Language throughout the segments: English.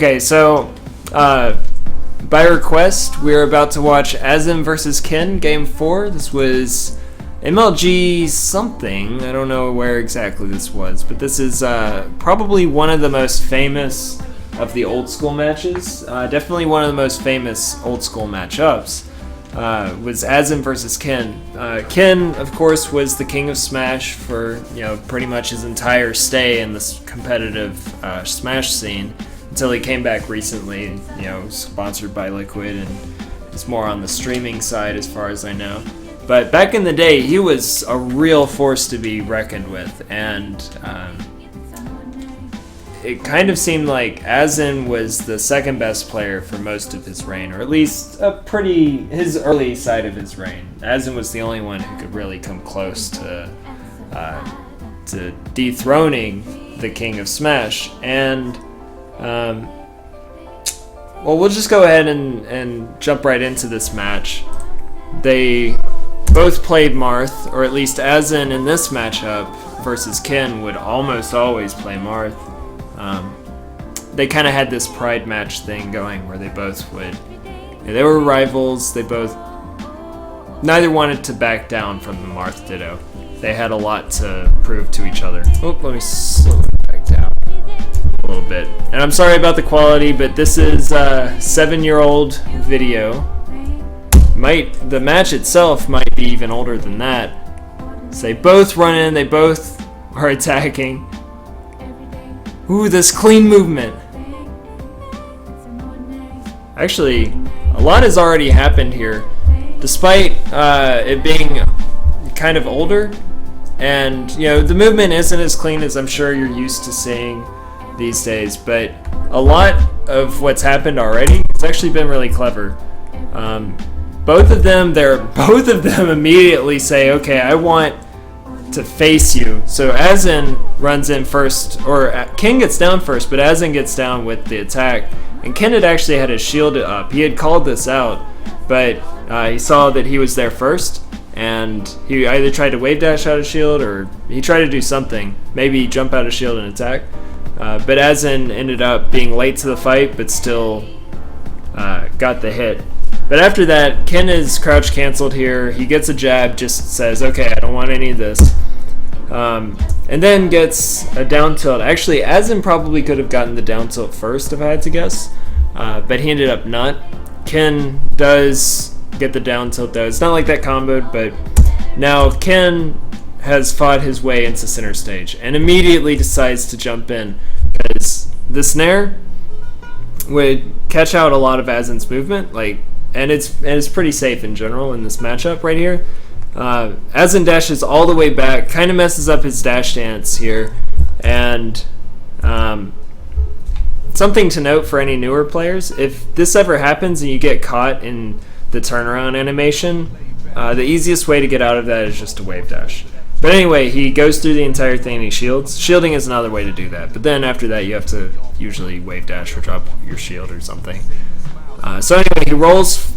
Okay, so by request, we're about to watch Azen versus Ken, Game 4. This was MLG something. I don't know where exactly this was, but this is probably one of the most famous of the old school matches. Definitely one of the most famous old school matchups. Was Azen versus Ken. Ken, of course, was the king of Smash for pretty much his entire stay in this competitive Smash scene. Until he came back recently, sponsored by Liquid, and it's more on the streaming side as far as I know. But back in the day, he was a real force to be reckoned with, and it kind of seemed like Azen was the second best player for most of his reign, or at least his early side of his reign. Azen was the only one who could really come close to dethroning the king of Smash, and well, we'll just go ahead and jump right into this match. They both played Marth, or at least Azen in this matchup versus Ken would almost always play Marth. They kind of had this pride match thing going where they both would, they were rivals, neither wanted to back down from the Marth Ditto. They had a lot to prove to each other. Oh, let me slow it back down a little bit. And I'm sorry about the quality, but this is a 7-year-old video. The match itself might be even older than that. So they both run in, they both are attacking. Ooh, this clean movement. Actually, a lot has already happened here. Despite it being kind of older, and the movement isn't as clean as I'm sure you're used to seeing these days, but a lot of what's happened already has actually been really clever. Both of them immediately say, okay, I want to face you. So Azen runs in first, or Ken gets down first, but Azen gets down with the attack, and Ken had actually had his shield up. He had called this out, but he saw that he was there first, and he either tried to wave dash out of shield, or he tried to do something, maybe jump out of shield and attack. But Azen ended up being late to the fight, but still got the hit. But after that, Ken is crouch canceled here. He gets a jab, just says, okay, I don't want any of this. And then gets a down tilt. Actually, Azen probably could have gotten the down tilt first if I had to guess. But he ended up not. Ken does get the down tilt though. It's not like that comboed, but now Ken has fought his way into center stage and immediately decides to jump in because the snare would catch out a lot of Azen's movement, and it's pretty safe in general in this matchup right here. Azen dashes all the way back, kind of messes up his dash dance here, and something to note for any newer players: if this ever happens and you get caught in the turnaround animation, the easiest way to get out of that is just to wave dash. But anyway, he goes through the entire thing and he shields. Shielding is another way to do that, but then after that you have to usually wave dash or drop your shield or something. So anyway, he rolls,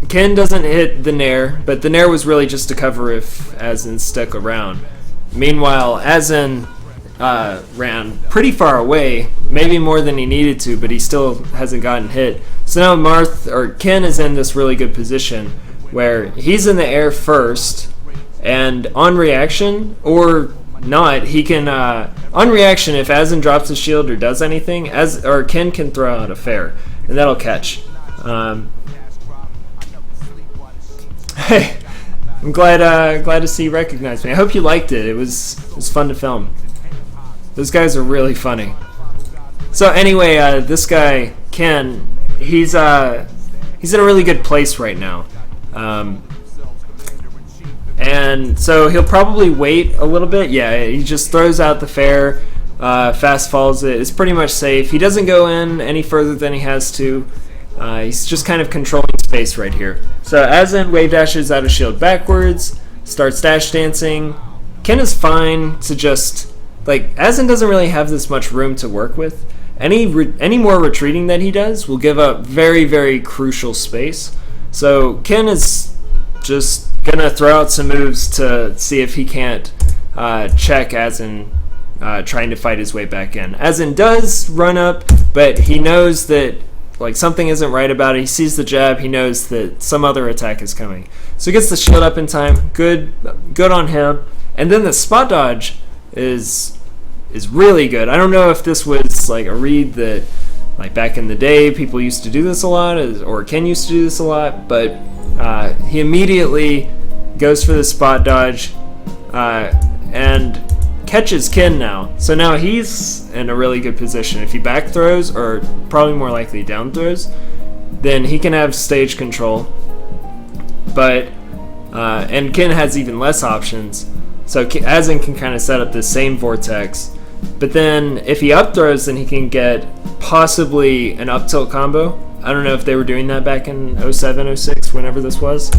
Ken doesn't hit the nair, but the nair was really just to cover if Azen stuck around. Meanwhile, Azen ran pretty far away, maybe more than he needed to, but he still hasn't gotten hit. So now Ken is in this really good position where he's in the air first, and on reaction, or not, he can, on reaction, if Azen drops his shield or does anything, Ken can throw out a fair, and that'll catch. Hey, I'm glad to see you recognize me. I hope you liked it. It was fun to film. Those guys are really funny. So anyway, this guy Ken, he's in a really good place right now. And so he'll probably wait a little bit. Yeah, he just throws out the fair, fast falls it. It's pretty much safe. He doesn't go in any further than he has to. He's just kind of controlling space right here. So Azen wave dashes out of shield backwards, starts dash dancing. Ken is fine to just, Azen doesn't really have this much room to work with. Any more retreating that he does will give up very, very crucial space. So Ken is just gonna throw out some moves to see if he can't check Azen trying to fight his way back in. Azen does run up, but he knows that like something isn't right about it. He sees the jab. He knows that some other attack is coming. So he gets the shield up in time. Good on him. And then the spot dodge is really good. I don't know if this was like a read that like back in the day people used to do this a lot, or Ken used to do this a lot, but he immediately goes for the spot dodge and catches Ken now. So now he's in a really good position. If he back throws, or probably more likely down throws, then he can have stage control. But and Ken has even less options. So Azen can kind of set up the same vortex. But then if he up throws, then he can get possibly an up tilt combo. I don't know if they were doing that back in 07, 06, whenever this was.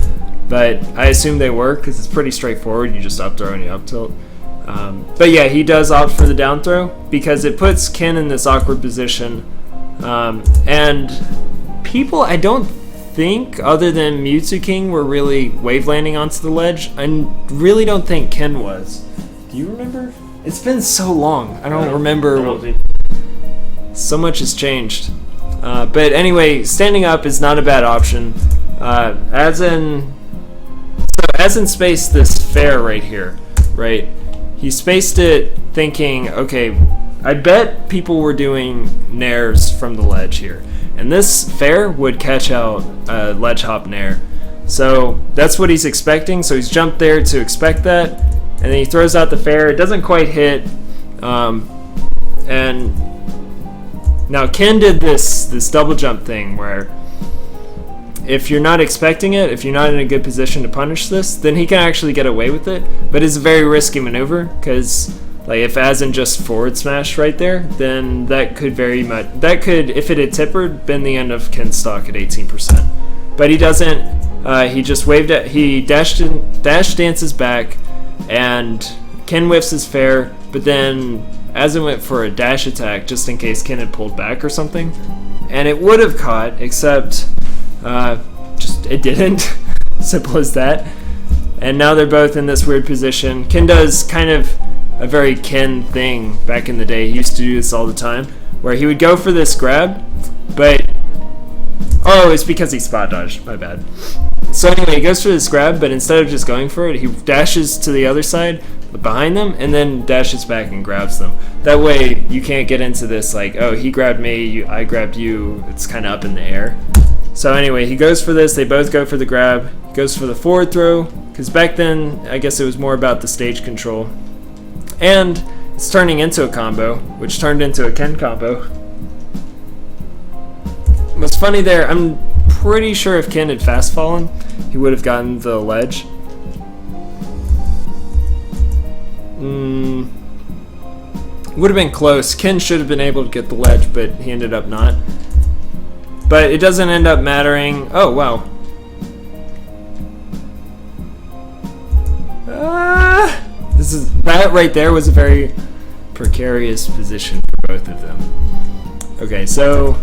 But I assume they were, because it's pretty straightforward. You just up throw and you up tilt. But yeah, he does opt for the down throw because it puts Ken in this awkward position. And people, I don't think, other than Mewtwo King, were really wave landing onto the ledge. I really don't think Ken was. Do you remember? It's been so long. I don't remember. So much has changed. But anyway, standing up is not a bad option. Azen spaced this fair right here, right? He spaced it thinking, okay, I bet people were doing nairs from the ledge here. And this fair would catch out a ledge hop nair. So that's what he's expecting. So he's jumped there to expect that. And then he throws out the fair. It doesn't quite hit. And now Ken did this double jump thing where if you're not expecting it, if you're not in a good position to punish this, then he can actually get away with it. But it's a very risky maneuver because, like, if Azen just forward smashed right there, then that could if it had tippered, been the end of Ken's stock at 18%. But he doesn't. He just waved it. He dash dances back, and Ken whiffs his fair. But then Azen went for a dash attack just in case Ken had pulled back or something, and it would have caught, except just it didn't. Simple as that. And now they're both in this weird position. Ken does kind of a very Ken thing back in the day. He used to do this all the time, where he would go for this grab, but it's because he spot dodged. My bad. So anyway, he goes for this grab, but instead of just going for it, he dashes to the other side behind them and then dashes back and grabs them. That way you can't get into this like, oh, he grabbed me, I grabbed you. It's kind of up in the air. So anyway, he goes for this. They both go for the grab. He goes for the forward throw, because back then I guess it was more about the stage control. And it's turning into a combo, which turned into a Ken combo. What's funny there, I'm pretty sure if Ken had fast fallen, he would have gotten the ledge. Would have been close. Ken should have been able to get the ledge, but he ended up not. But it doesn't end up mattering. Oh, wow. That right there was a very precarious position for both of them. Okay, so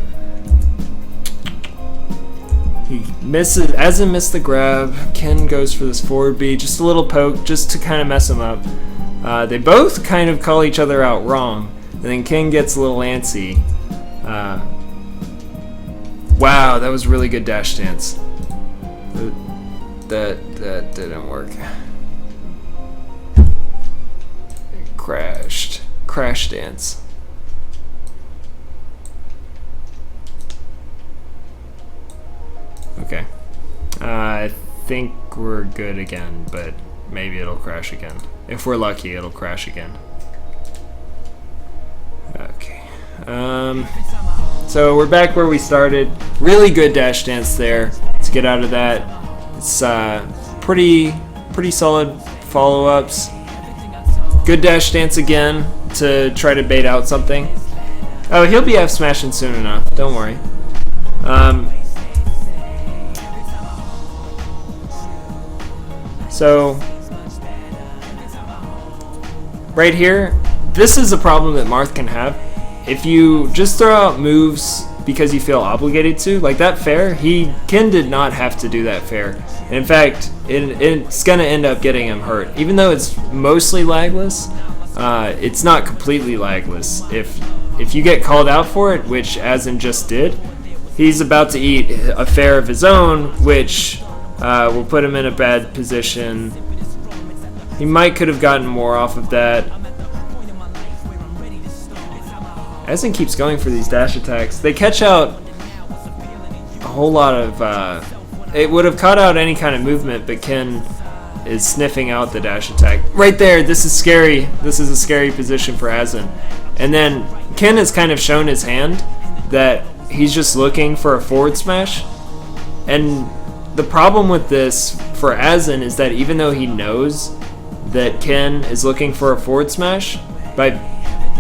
he misses. Azen missed the grab. Ken goes for this forward B, just a little poke, just to kind of mess him up. They both kind of call each other out wrong, and then Ken gets a little antsy. Wow, that was really good dash dance. That didn't work. It crashed. Crash dance. Okay. I think we're good again, but maybe it'll crash again. If we're lucky, it'll crash again. Okay. So we're back where we started. Really good dash dance there to get out of that. It's pretty solid follow-ups. Good dash dance again to try to bait out something. Oh, he'll be F smashing soon enough. Don't worry. So right here, this is a problem that Marth can have. If you just throw out moves because you feel obligated to, like that fair, Ken did not have to do that fair. And in fact, it's gonna end up getting him hurt. Even though it's mostly lagless, it's not completely lagless. If you get called out for it, which Azen just did, he's about to eat a fare of his own, which will put him in a bad position. He could have gotten more off of that. Azen keeps going for these dash attacks. They catch out a whole lot of... it would have caught out any kind of movement, but Ken is sniffing out the dash attack. Right there, this is scary. This is a scary position for Azen. And then Ken has kind of shown his hand that he's just looking for a forward smash. And the problem with this for Azen is that even though he knows that Ken is looking for a forward smash,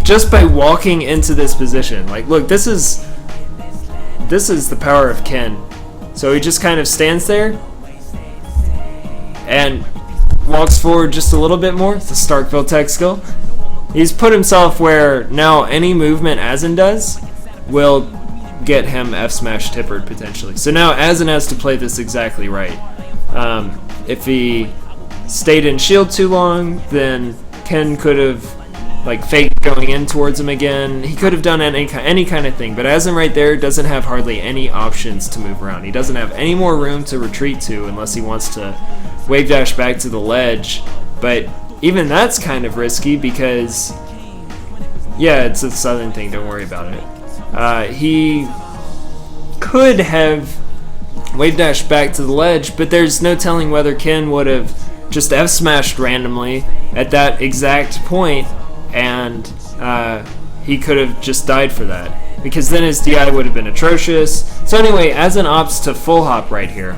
just by walking into this position, like, look, this is the power of Ken. So he just kind of stands there and walks forward just a little bit more. It's a Starkville tech skill. He's put himself where now any movement Azen does will get him F smash tippered potentially. So now Azen has to play this exactly right. If he stayed in shield too long, then Ken could have like faked going in towards him again. He could have done any kind of thing, but Azen right there doesn't have hardly any options to move around. He doesn't have any more room to retreat to unless he wants to wave dash back to the ledge, but even that's kind of risky because, yeah, it's a southern thing, don't worry about it. He could have wave dash back to the ledge, but there's no telling whether Ken would have just F smashed randomly at that exact point, and he could have just died for that, because then his DI would have been atrocious. So anyway, Azen opts to full hop right here,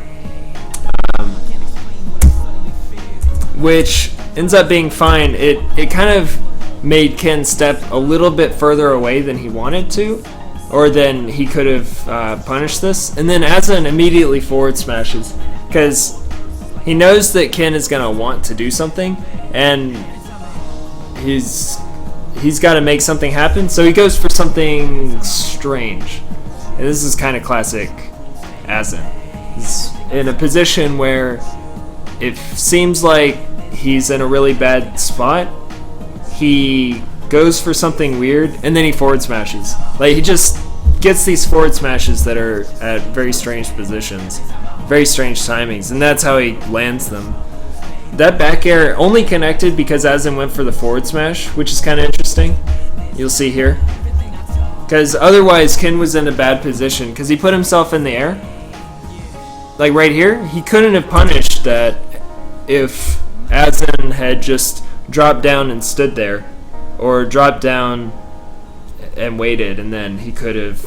which ends up being fine. It kind of made Ken step a little bit further away than he wanted to, or than he could have punished this. And then Azen immediately forward smashes, because he knows that Ken is going to want to do something, and he's got to make something happen, so he goes for something strange. And this is kind of classic Azen. He's in a position where it seems like he's in a really bad spot. He goes for something weird, and then he forward smashes. Like, he just gets these forward smashes that are at very strange positions, very strange timings, and that's how he lands them. That back air only connected because Azen went for the forward smash, which is kind of interesting. You'll see here. Because otherwise, Ken was in a bad position, because he put himself in the air. Like right here, he couldn't have punished that if Azen had just dropped down and stood there, or dropped down and waited, and then he could have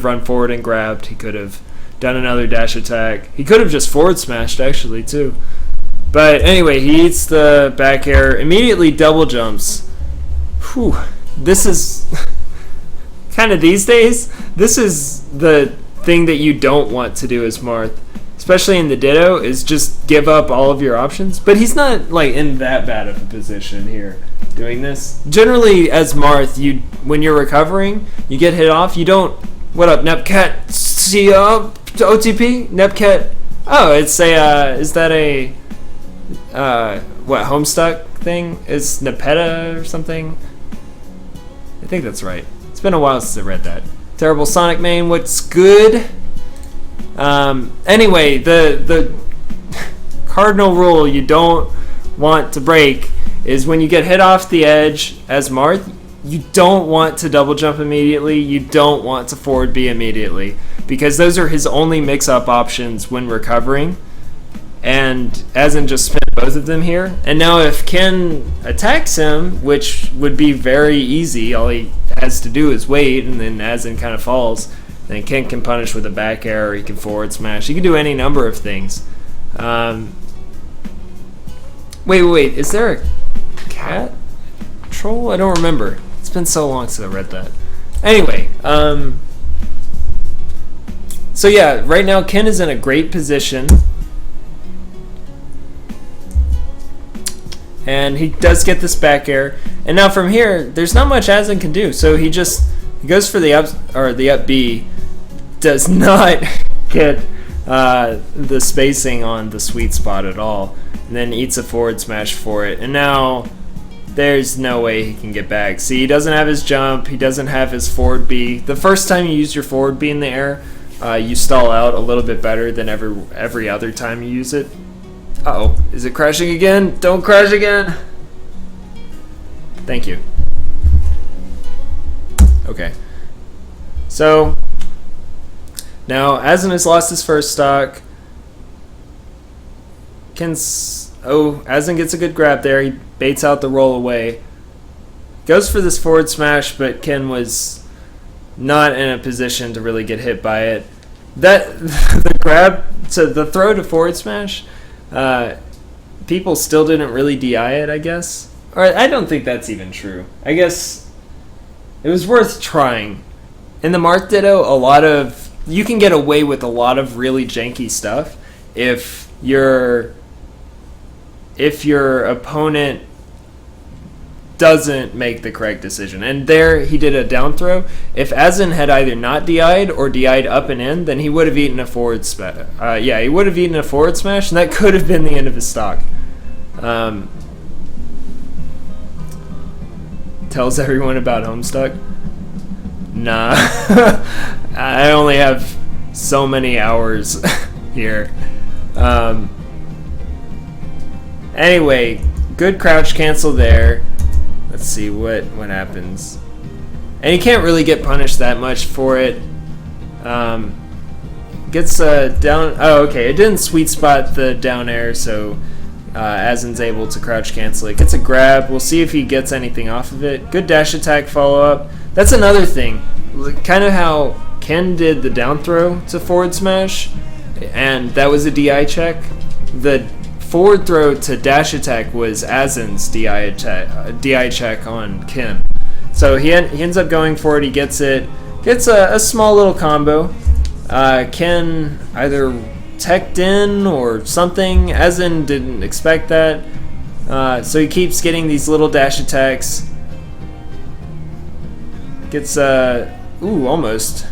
run forward and grabbed. He could have done another dash attack. He could have just forward smashed actually too. But anyway, he eats the back air, immediately double jumps. Whew. This is kind of these days, this is the thing that you don't want to do as Marth, especially in the Ditto, is just give up all of your options. But he's not like in that bad of a position here doing this. Generally, as Marth, when you're recovering, you get hit off, you don't, what up, Nepcat, see ya, OTP, Nepcat, oh, it's a, is that a, what, Homestuck thing? Is Nepeta or something? I think that's right. It's been a while since I read that. Terrible Sonic main, what's good? Anyway, the cardinal rule you don't want to break is when you get hit off the edge as Marth, you don't want to double jump immediately, you don't want to forward B immediately, because those are his only mix-up options when recovering, and Azen just spent both of them here. And now if Ken attacks him, which would be very easy, all he has to do is wait, and then Azen kind of falls, then Ken can punish with a back air, or he can forward smash. He can do any number of things. Wait, is there a cat troll? I don't remember. It's been so long since I read that. Anyway, so yeah, right now Ken is in a great position, and he does get this back air. And now from here, there's not much Azen can do. So he goes for the up B, does not get the spacing on the sweet spot at all, and then eats a forward smash for it. And now there's no way he can get back. See, he doesn't have his jump. He doesn't have his forward B. The first time you use your forward B in the air, you stall out a little bit better than every other time you use it. Uh-oh. Is it crashing again? Don't crash again. Thank you. Okay. So, now Azen has lost his first stock. Azen gets a good grab there. He baits out the roll away. Goes for this forward smash, but Ken was not in a position to really get hit by it. The grab to the throw to forward smash, people still didn't really DI it, I guess. Or I don't think that's even true. I guess it was worth trying. In the Marth Ditto, you can get away with a lot of really janky stuff if your opponent doesn't make the correct decision. And there he did a down throw. If Azen had either not DI'd or DI'd up and in, then he would have eaten a forward smash. He would have eaten a forward smash, and that could have been the end of his stock. Tells everyone about Homestuck. Nah. I only have so many hours here. Anyway, good crouch cancel there. Let's see what happens. And he can't really get punished that much for it. Gets down. Oh, okay. It didn't sweet spot the down air, so Azen's able to crouch cancel it. Gets a grab. We'll see if he gets anything off of it. Good dash attack follow up. That's another thing. Kind of how Ken did the down throw to forward smash, and that was a DI check. The forward throw to dash attack was Azen's DI check on Ken. So he ends up going for it. He gets it. Gets a small little combo. Ken either teched in or something. Azen didn't expect that. So he keeps getting these little dash attacks. Gets, almost.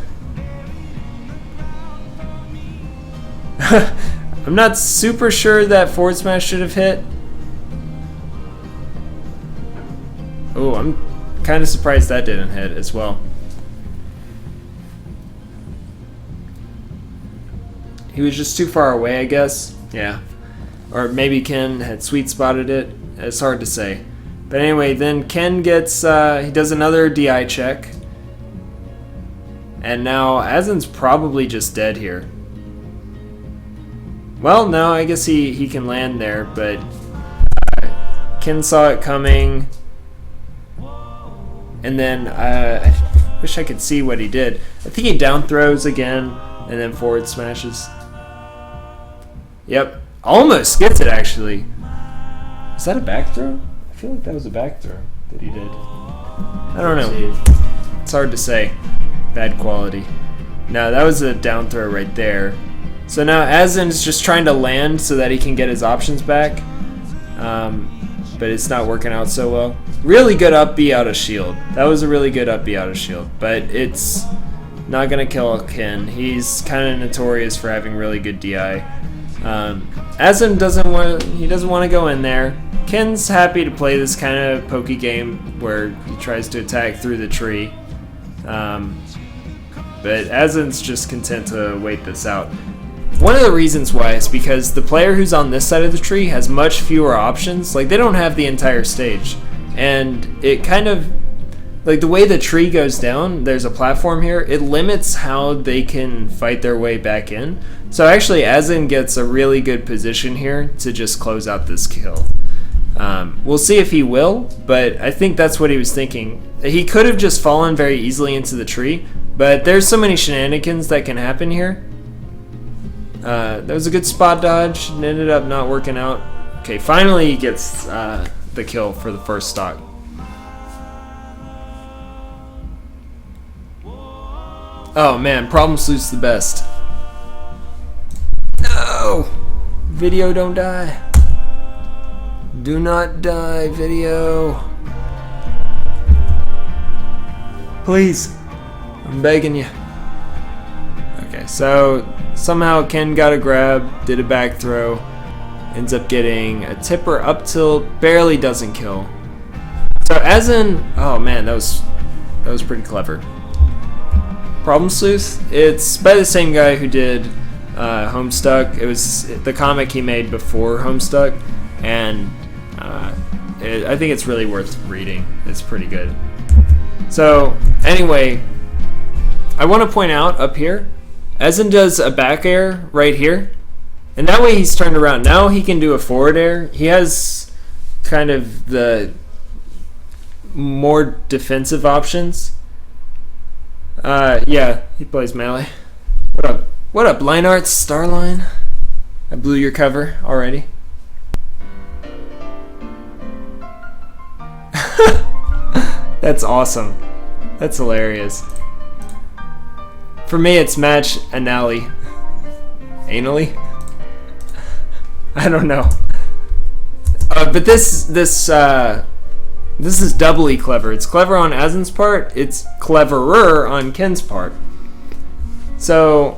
I'm not super sure that forward smash should have hit. Oh, I'm kind of surprised that didn't hit as well. He was just too far away, I guess. Yeah. Or maybe Ken had sweet spotted it. It's hard to say. But anyway, then Ken gets, he does another DI check. And now Azen's probably just dead here. Well, no, I guess he can land there, but Ken saw it coming. And then I wish I could see what he did. I think he down throws again and then forward smashes. Yep, almost gets it actually. Is that a back throw? I feel like that was a back throw that he did. I don't know. It's hard to say. Bad quality. No, that was a down throw right there. So now Azen's just trying to land so that he can get his options back. But it's not working out so well. Really good up B out of shield. That was a really good up B out of shield. But it's not going to kill Ken. He's kind of notorious for having really good DI. Azen doesn't want to go in there. Ken's happy to play this kind of pokey game where he tries to attack through the tree. But Azen's just content to wait this out. One of the reasons why is because the player who's on this side of the tree has much fewer options. Like, they don't have the entire stage. And it kind of, like, the way the tree goes down, there's a platform here, it limits how they can fight their way back in. So actually, Azen gets a really good position here to just close out this kill. We'll see if he will, but I think that's what he was thinking. He could have just fallen very easily into the tree, but there's so many shenanigans that can happen here. That was a good spot dodge, and ended up not working out. Okay, finally he gets the kill for the first stock. Oh man, problem sleuth's the best. No! Video, don't die. Do not die, video. Please. I'm begging you. Okay, so somehow Ken got a grab, did a back throw, ends up getting a tipper up tilt, barely doesn't kill. Azen, oh man, that was pretty clever. Problem Sleuth, it's by the same guy who did Homestuck. It was the comic he made before Homestuck, and I think it's really worth reading. It's pretty good. So anyway, I want to point out up here, Azen does a back air right here, and that way he's turned around. Now he can do a forward air. He has kind of the more defensive options. Yeah, he plays melee. What up? What up, Line Arts Starline? I blew your cover already. That's awesome. That's hilarious. For me, it's match anally. Anally? I don't know. But this is doubly clever. It's clever on Azen's part. It's cleverer on Ken's part. So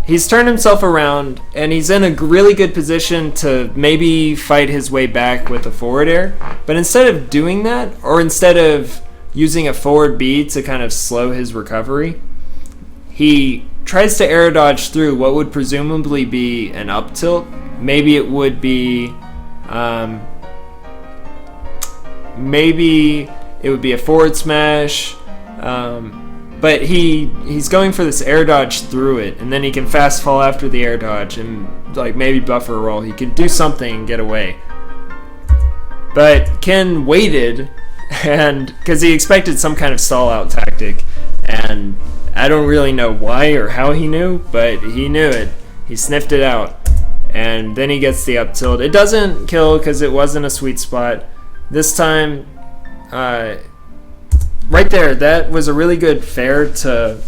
he's turned himself around, and he's in a really good position to maybe fight his way back with a forward air. But instead of doing that, or instead of using a forward B to kind of slow his recovery, he tries to air dodge through what would presumably be an up tilt. Maybe it would be maybe it would be a forward smash, but he's going for this air dodge through it, and then he can fast fall after the air dodge and like maybe buffer roll. He can do something and get away. But Ken waited, and because he expected some kind of stall out tactic, and I don't really know why or how he knew, but he knew it. He sniffed it out, and then he gets the up tilt. It doesn't kill because it wasn't a sweet spot. This time, right there, that was a really good fair to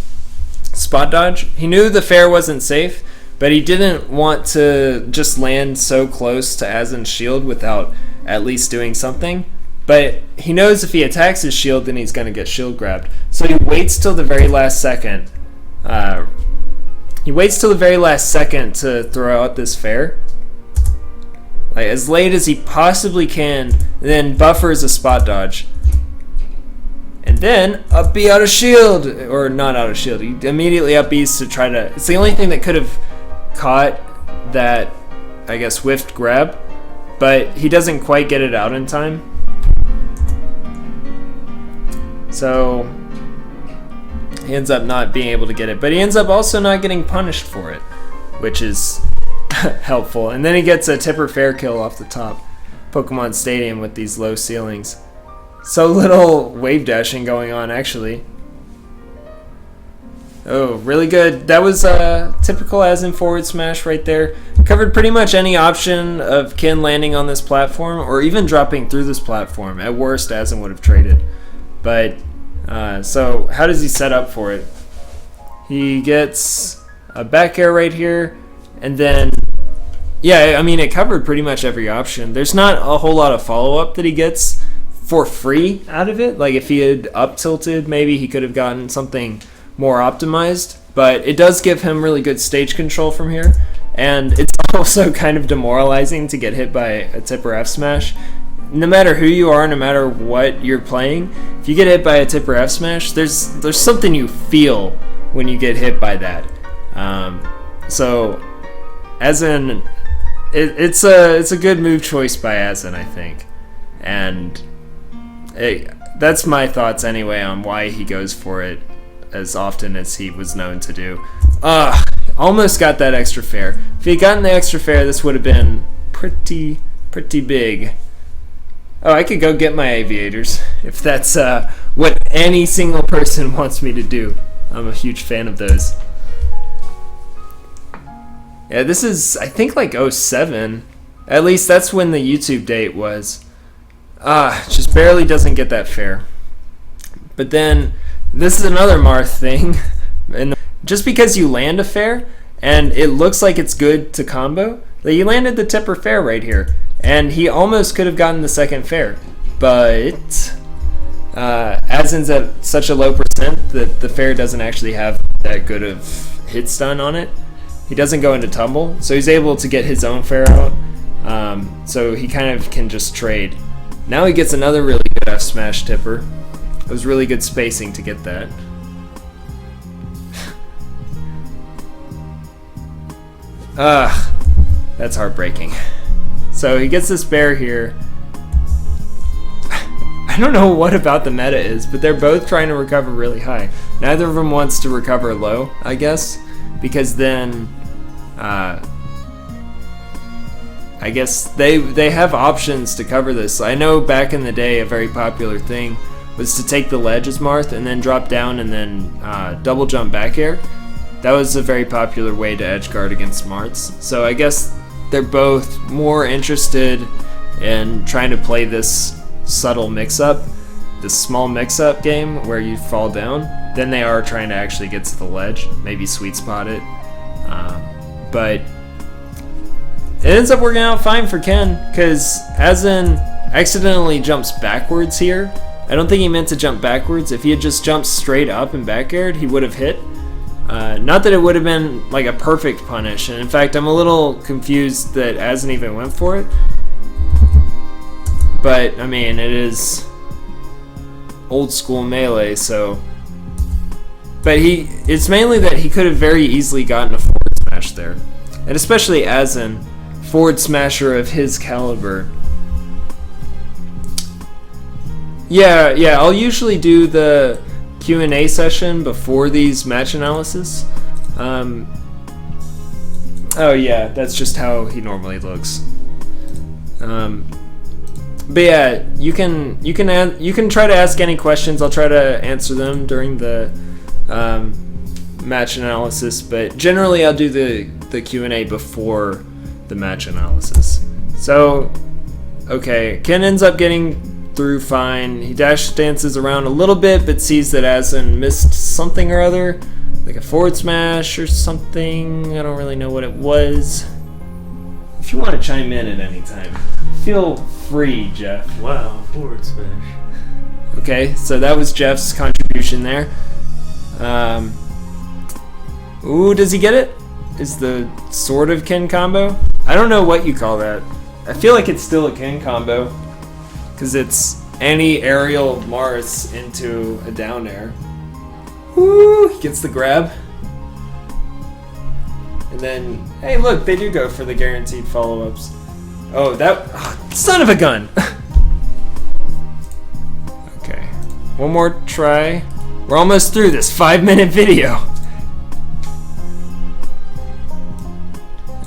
spot dodge. He knew the fair wasn't safe, but he didn't want to just land so close to Azen's shield without at least doing something. But he knows if he attacks his shield, then he's going to get shield grabbed. So he waits till the very last second. He waits till the very last second to throw out this fair, like as late as he possibly can, and then buffers a spot dodge. And then up B out of shield, or not out of shield. He immediately up B's to try to. It's the only thing that could have caught that, I guess, whiffed grab, but he doesn't quite get it out in time. So he ends up not being able to get it, but he ends up also not getting punished for it, which is helpful. And then he gets a tipper fair kill off the top Pokemon Stadium with these low ceilings. So little wave dashing going on, actually. Oh, really good. That was a typical Azen forward smash right there. Covered pretty much any option of Ken landing on this platform, or even dropping through this platform. At worst, Azen would have traded. But, so how does he set up for it? He gets a back air right here, and then, yeah, I mean, it covered pretty much every option. There's not a whole lot of follow-up that he gets for free out of it. Like if he had up tilted, maybe he could have gotten something more optimized, but it does give him really good stage control from here, and it's also kind of demoralizing to get hit by a tipper F smash. No matter who you are, no matter what you're playing, if you get hit by a tipper F smash, there's something you feel when you get hit by that. So Azen, it's a good move choice by Azen, I think, and that's my thoughts anyway on why he goes for it as often as he was known to do. Almost got that extra fair. If he had gotten the extra fair, this would have been pretty big. Oh, I could go get my aviators if that's what any single person wants me to do. I'm a huge fan of those. Yeah, this is, I think, like 07. At least that's when the YouTube date was. Just barely doesn't get that fair. But then, this is another Marth thing. And just because you land a fair, and it looks like it's good to combo, like he landed the tipper fair right here. And he almost could have gotten the second fair. But Azen's at such a low percent that the fair doesn't actually have that good of hit stun on it. He doesn't go into tumble, so he's able to get his own fair out. So he kind of can just trade. Now he gets another really good F smash tipper. It was really good spacing to get that. That's heartbreaking. So he gets this bear here. I don't know what about the meta is, but they're both trying to recover really high. Neither of them wants to recover low, I guess, because then I guess they have options to cover this. I know back in the day a very popular thing was to take the ledge as Marth and then drop down and then double jump back air. That was a very popular way to edge guard against Marths. So I guess they're both more interested in trying to play this subtle mix-up, this small mix-up game where you fall down, than they are trying to actually get to the ledge, maybe sweet spot it. But it ends up working out fine for Ken, because Azen accidentally jumps backwards here. I don't think he meant to jump backwards. If he had just jumped straight up and back aired, he would have hit. Not that it would have been like a perfect punish, and in fact I'm a little confused that Azen even went for it. But I mean, it is old school melee, so. But it's mainly that he could have very easily gotten a forward smash there, and especially Azen, forward smasher of his caliber. Yeah, I'll usually do the Q&A session before these match analysis. Oh yeah, that's just how he normally looks. But yeah, you can try to ask any questions. I'll try to answer them during the match analysis, but generally I'll do the Q&A before the match analysis. So, okay, Ken ends up getting through fine. He dash dances around a little bit, but sees that Azen missed something or other, like a forward smash or something. I don't really know what it was. If you want to chime in at any time, feel free, Jeff. Wow, forward smash. Okay, so that was Jeff's contribution there. Ooh, does he get it? Is the sort of Ken combo? I don't know what you call that. I feel like it's still a Ken combo, because it's any aerial Marth into a down air. Woo! He gets the grab. And then, hey look, they do go for the guaranteed follow-ups. Oh, son of a gun! Okay, one more try. We're almost through this 5-minute video.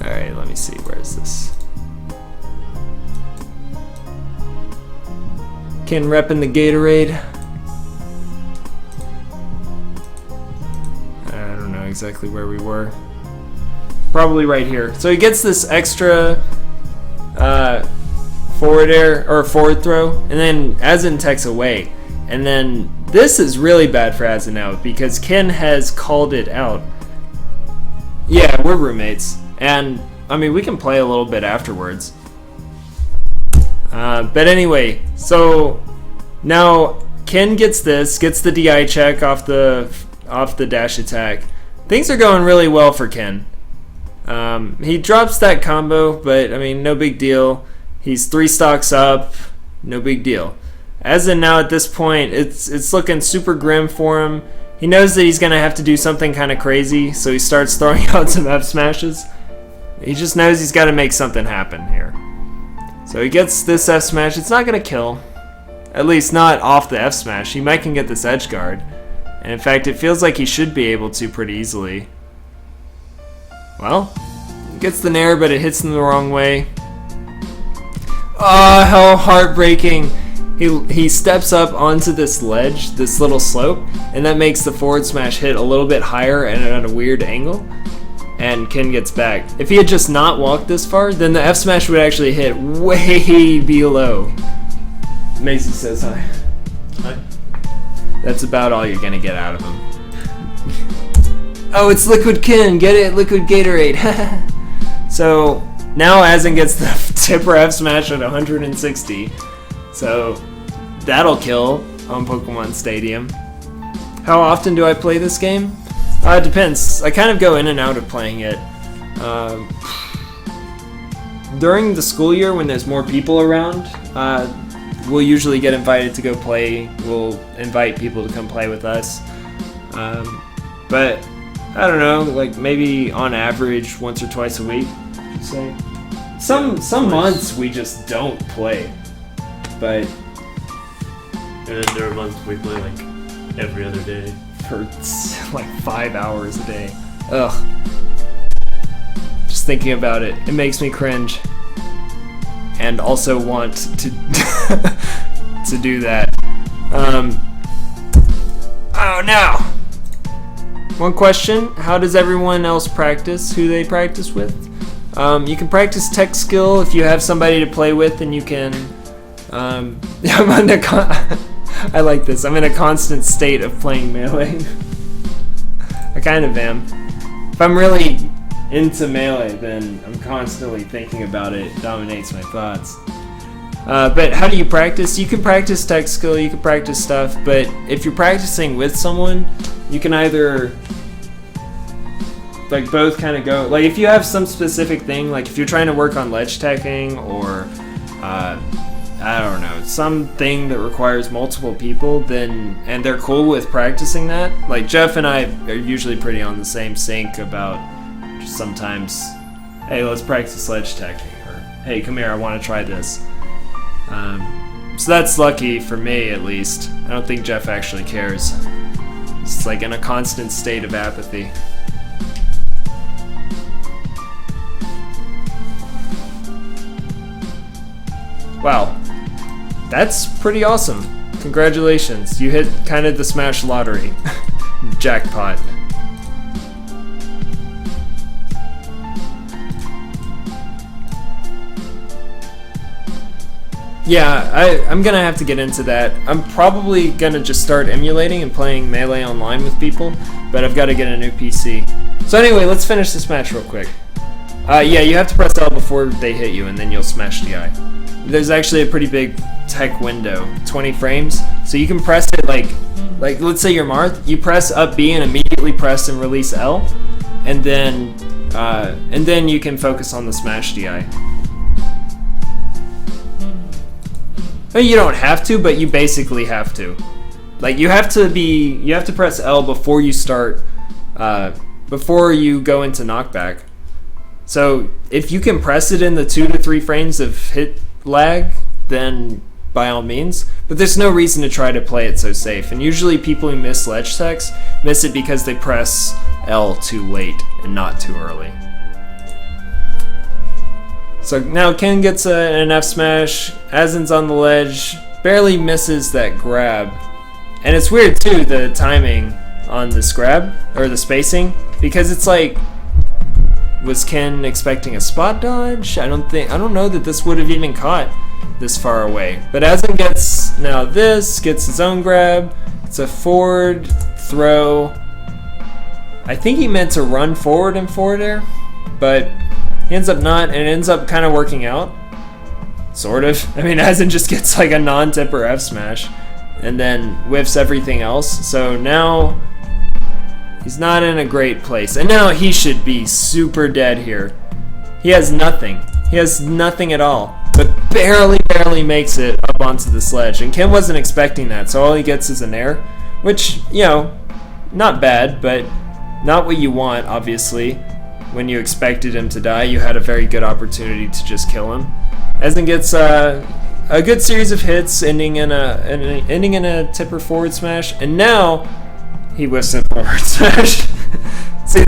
Alright, let me see, where is this? Ken repping the Gatorade. I don't know exactly where we were. Probably right here. So he gets this extra forward air or forward throw, and then Azen techs away. And then this is really bad for Azen now because Ken has called it out. Yeah, we're roommates, and I mean we can play a little bit afterwards. But anyway, so now Ken gets the DI check off the dash attack. Things are going really well for Ken. He drops that combo, but I mean no big deal. He's 3 stocks up, no big deal. Azen now at this point, it's looking super grim for him. He knows that he's gonna have to do something kind of crazy, so he starts throwing out some F smashes. He just knows he's got to make something happen here. So he gets this F smash. It's not gonna kill, at least not off the F smash. He might can get this edge guard, and in fact, it feels like he should be able to pretty easily. Well, he gets the nair, but it hits him the wrong way. Oh, how heartbreaking! He steps up onto this ledge, this little slope, and that makes the forward smash hit a little bit higher and at a weird angle, and Ken gets back. If he had just not walked this far, then the F smash would actually hit way below. Macy says hi. Hi. That's about all you're gonna get out of him. Oh, it's Liquid Ken, get it? Liquid Gatorade. So now Azen gets the tipper F smash at 160. So that'll kill on Pokemon Stadium. How often do I play this game? It depends. I kind of go in and out of playing it. During the school year when there's more people around, we'll usually get invited to go play. We'll invite people to come play with us. But I don't know, like maybe on average once or twice a week, I'd say. Some months we just don't play, but And then there are months we play like every other day. for like 5 hours a day. Ugh. Just thinking about it, it makes me cringe. And also want to to do that. Oh no! One question: how does everyone else practice? Who they practice with? You can practice tech skill if you have somebody to play with, and you can. I like this. I'm in a constant state of playing Melee. I kind of am. If I'm really into Melee, then I'm constantly thinking about it. It dominates my thoughts. But how do you practice? You can practice tech skill, you can practice stuff, but if you're practicing with someone, you can either like both kind of go. Like if you have some specific thing, like if you're trying to work on ledge teching or I don't know, something that requires multiple people, then and they're cool with practicing that. Like Jeff and I are usually pretty on the same sync about just sometimes, hey, let's practice ledge teching, or hey, come here, I want to try this. So that's lucky for me, at least. I don't think Jeff actually cares. It's like in a constant state of apathy. Wow. That's pretty awesome. Congratulations. You hit kind of the Smash lottery. Jackpot. Yeah, I'm gonna have to get into that. I'm probably gonna just start emulating and playing Melee online with people, but I've got to get a new PC. So anyway, let's finish this match real quick. Yeah, you have to press L before they hit you, and then you'll smash the eye. There's actually a pretty big tech window, 20 frames, so you can press it like let's say you're Marth, you press up B and immediately press and release L, and then you can focus on the smash DI. I mean, you don't have to, but you basically have to. Like you have to press L before you start, before you go into knockback. So if you can press it in the 2 to 3 frames of hit lag, then by all means. But there's no reason to try to play it so safe. And usually people who miss ledge techs miss it because they press L too late and not too early. So now Ken gets an F smash, Azen's on the ledge, barely misses that grab. And it's weird too, the timing on this grab, or the spacing, because it's like, was Ken expecting a spot dodge? I don't know that this would have even caught this far away. But Azen gets gets his own grab, it's a forward throw. I think he meant to run forward and forward air, but he ends up not, and it ends up kind of working out. Sort of. I mean, Azen just gets like a non-tipper F smash and then whiffs everything else. So now he's not in a great place. And now he should be super dead here. He has nothing. He has nothing at all. But barely makes it up onto the sledge. And Ken wasn't expecting that, so all he gets is an air. Which, you know, not bad, but not what you want, obviously. When you expected him to die, you had a very good opportunity to just kill him. Azen gets a good series of hits, ending in a tipper forward smash, and now he whiffs a forward smash. See,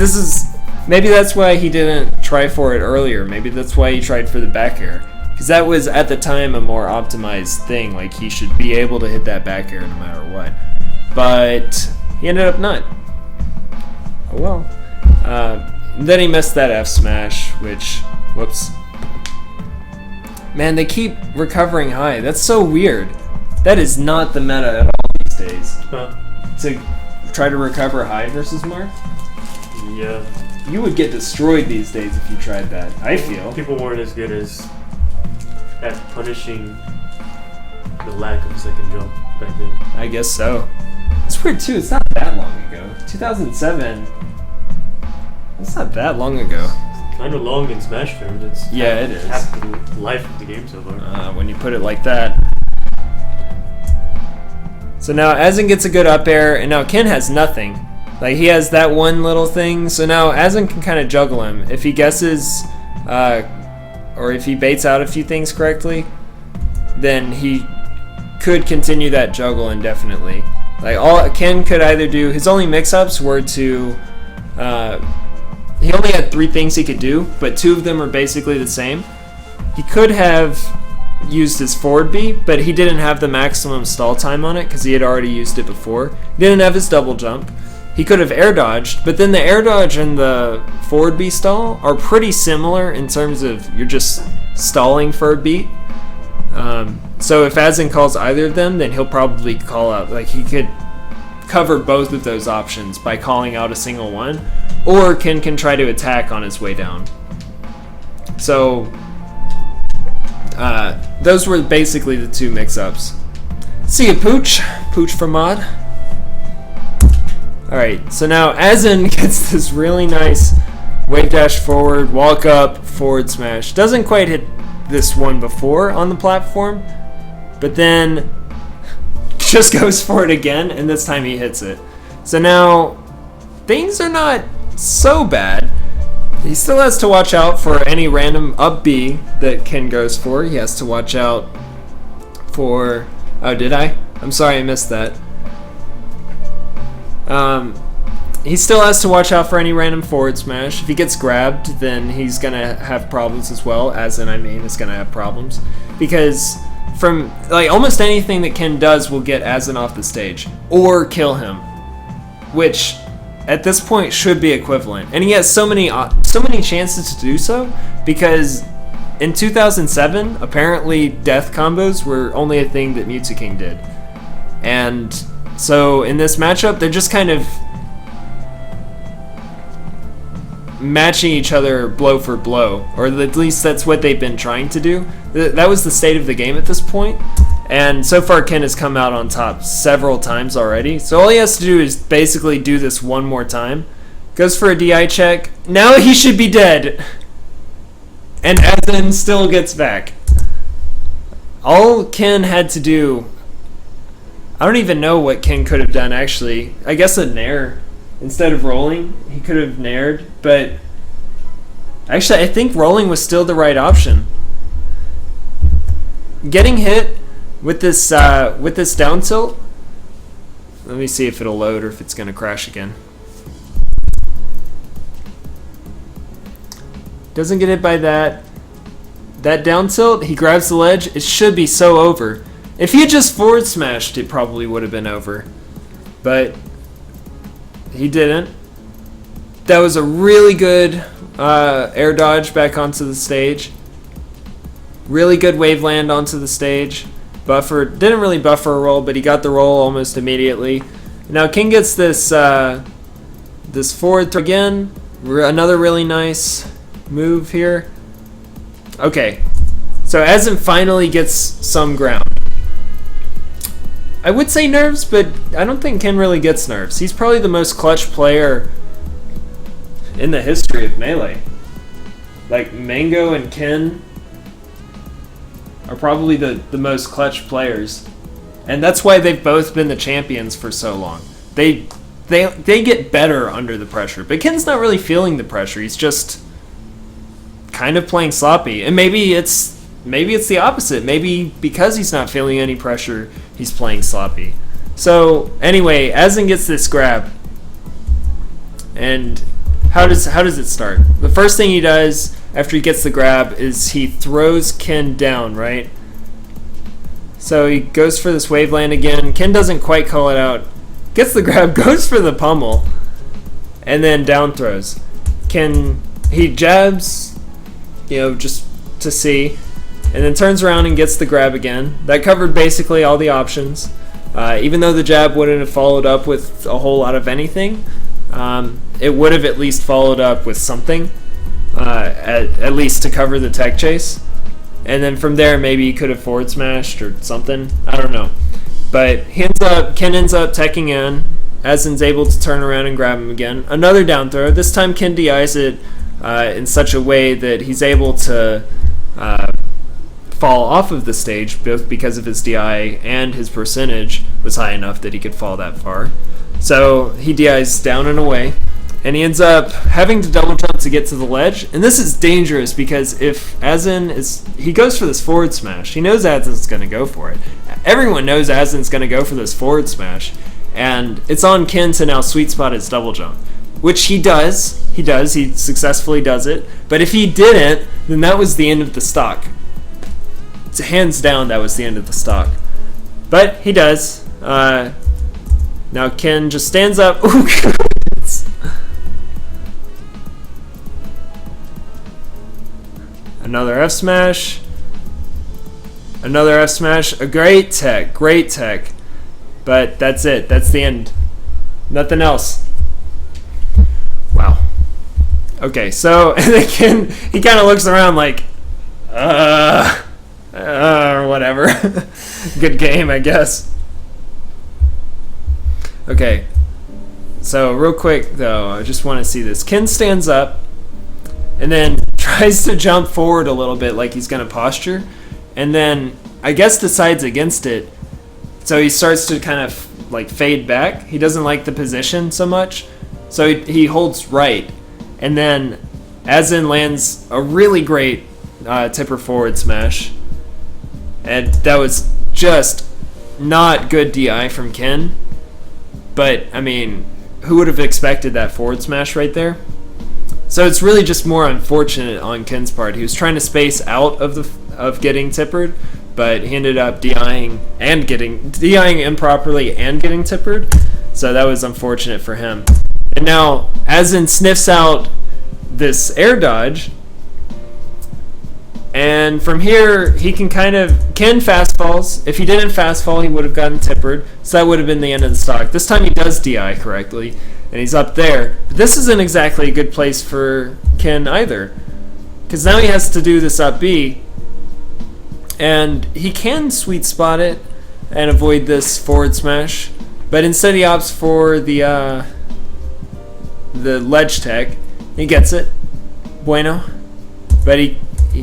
maybe that's why he didn't try for it earlier. Maybe that's why he tried for the back air, because that was at the time a more optimized thing. Like he should be able to hit that back air no matter what. But he ended up not. Oh well. Then he missed that F smash, which, whoops. Man, they keep recovering high. That's so weird. That is not the meta at all these days. Huh? To try to recover high versus Marth? Yeah. You would get destroyed these days if you tried that, I feel. People weren't as good at punishing the lack of a second jump back then. I guess so. It's weird too, it's not that long ago. 2007. It's not that long ago. Kind of long in Smash terms. It's Yeah, it is. half the life of the game so far. When you put it like that. So now Azen gets a good up air, and now Ken has nothing. Like, he has that one little thing, so now Azen can kind of juggle him. If he guesses, or if he baits out a few things correctly, then he could continue that juggle indefinitely. Like, all Ken could either do, his only mix-ups were to, he only had 3 things he could do, but 2 of them are basically the same. He could have used his forward B, but he didn't have the maximum stall time on it because he had already used it before. He didn't have his double jump. He could have air dodged, but then the air dodge and the forward B stall are pretty similar in terms of you're just stalling for a beat. So if Azen calls either of them, then he'll probably call out, like, he could cover both of those options by calling out a single one, or Ken can try to attack on his way down. So those were basically the 2 mix-ups. See ya, Pooch. Pooch from Mod. Alright, so now Azen gets this really nice wave dash forward, walk up, forward smash. Doesn't quite hit this one before on the platform, but then just goes for it again, and this time he hits it. So now things are not so bad. He still has to watch out for any random up B that Ken goes for. He has to watch out for... Oh, did I? I'm sorry, I missed that. He still has to watch out for any random forward smash. If he gets grabbed, then he's going to have problems as well. Azen, I mean, is going to have problems. Because from, like, almost anything that Ken does will get Azen off the stage. Or kill him. Which, at this point, should be equivalent. And he has so many chances to do so. Because in 2007, apparently death combos were only a thing that Mewtwo King did. And so in this matchup, they're just kind of matching each other blow for blow, or at least that's what they've been trying to do. That was the state of the game at this point, and so far Ken has come out on top several times already. So all he has to do is basically do this one more time. Goes for a DI check. Now he should be dead, and Azen still gets back. All Ken had to do, I don't even know what Ken could have done, actually. I guess a nair. Instead of rolling, he could have naired, but actually I think rolling was still the right option. Getting hit with this down tilt, let me see if it'll load or if it's going to crash again. Doesn't get hit by that down tilt, he grabs the ledge, it should be so over. If he had just forward smashed, it probably would have been over. But he didn't. That was a really good air dodge back onto the stage. Really good wave land onto the stage. Buffer, didn't really buffer a roll, but he got the roll almost immediately. Now King gets this this forward throw again. Another really nice move here. Okay, so Azen finally gets some ground. I would say nerves, but I don't think Ken really gets nerves. He's probably the most clutch player in the history of Melee. Like, Mango and Ken are probably the most clutch players. And that's why they've both been the champions for so long. They get better under the pressure. But Ken's not really feeling the pressure. He's just kind of playing sloppy. And maybe it's the opposite. Maybe because he's not feeling any pressure, he's playing sloppy. So anyway, Azen gets this grab. And how does it start? The first thing he does after he gets the grab is he throws Ken down, right? So he goes for this wave land again. Ken doesn't quite call it out. Gets the grab, goes for the pummel, and then down throws. He jabs, just to see, and then turns around and gets the grab again. That covered basically all the options. Even though the jab wouldn't have followed up with a whole lot of anything, it would have at least followed up with something, at least to cover the tech chase. And then from there, maybe he could have forward smashed or something. I don't know. But Ken ends up teching in. Azen's able to turn around and grab him again. Another down throw. This time Ken DIs it in such a way that he's able to fall off of the stage, both because of his DI and his percentage was high enough that he could fall that far. So he DIs down and away, and he ends up having to double jump to get to the ledge. And this is dangerous because if Azen he goes for this forward smash. He knows Azen's going to go for it. Everyone knows Azen's going to go for this forward smash, and it's on Ken to now sweet spot his double jump, which he does. He successfully does it. But if he didn't, then that was the end of the stock. It's hands down, that was the end of the stock. But he does. Now Ken just stands up. Ooh, another F smash. Another F smash. A great tech. But that's it. That's the end. Nothing else. Wow. Okay, so and then Ken, he kind of looks around like, or whatever. Good game, I guess. Okay. So real quick though, I just want to see this. Ken stands up and then tries to jump forward a little bit like he's gonna posture, and then I guess decides against it. So he starts to kind of like fade back. He doesn't like the position so much, so he holds right, and then Azen lands a really great tipper forward smash, and that was just not good DI from Ken. But I mean, who would have expected that forward smash right there? So it's really just more unfortunate on Ken's part. He was trying to space out of getting tippered, but he ended up DIing improperly and getting tippered. So that was unfortunate for him. And now Azen sniffs out this air dodge, and from here he can Ken fast falls. If he didn't fast fall, he would have gotten tippered, so that would have been the end of the stock. This time he does DI correctly, and he's up there. But this isn't exactly a good place for Ken either, because now he has to do this up B, and he can sweet spot it and avoid this forward smash, but instead he opts for the ledge tech. He gets it, bueno, but he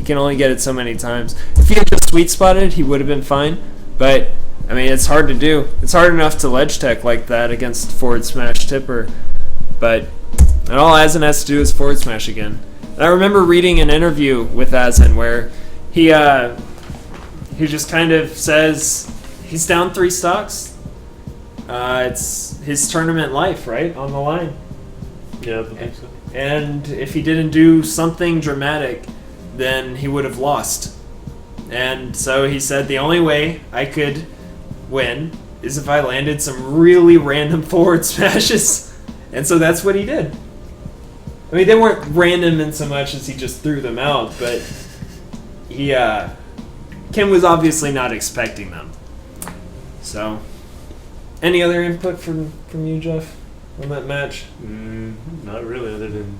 can only get it so many times. If he had just sweet spotted, he would have been fine, but I mean, it's hard to do. It's hard enough to ledge tech like that against forward smash tipper, but and all Azen has to do is forward smash again. And I remember reading an interview with Azen where he just kind of says he's down 3 stocks. It's his tournament life, right, on the line. Yeah, I think so. And if he didn't do something dramatic, then he would have lost. And so he said the only way I could win is if I landed some really random forward smashes. And so that's what he did. I mean, they weren't random in so much as he just threw them out, but Ken was obviously not expecting them. So, any other input from you, Jeff, on that match? Not really, other than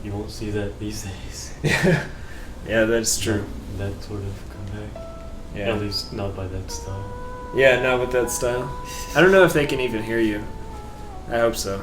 you won't see that these days. Yeah, that's true. That sort of comeback. Yeah. At least not by that style. Yeah, not with that style. I don't know if they can even hear you. I hope so.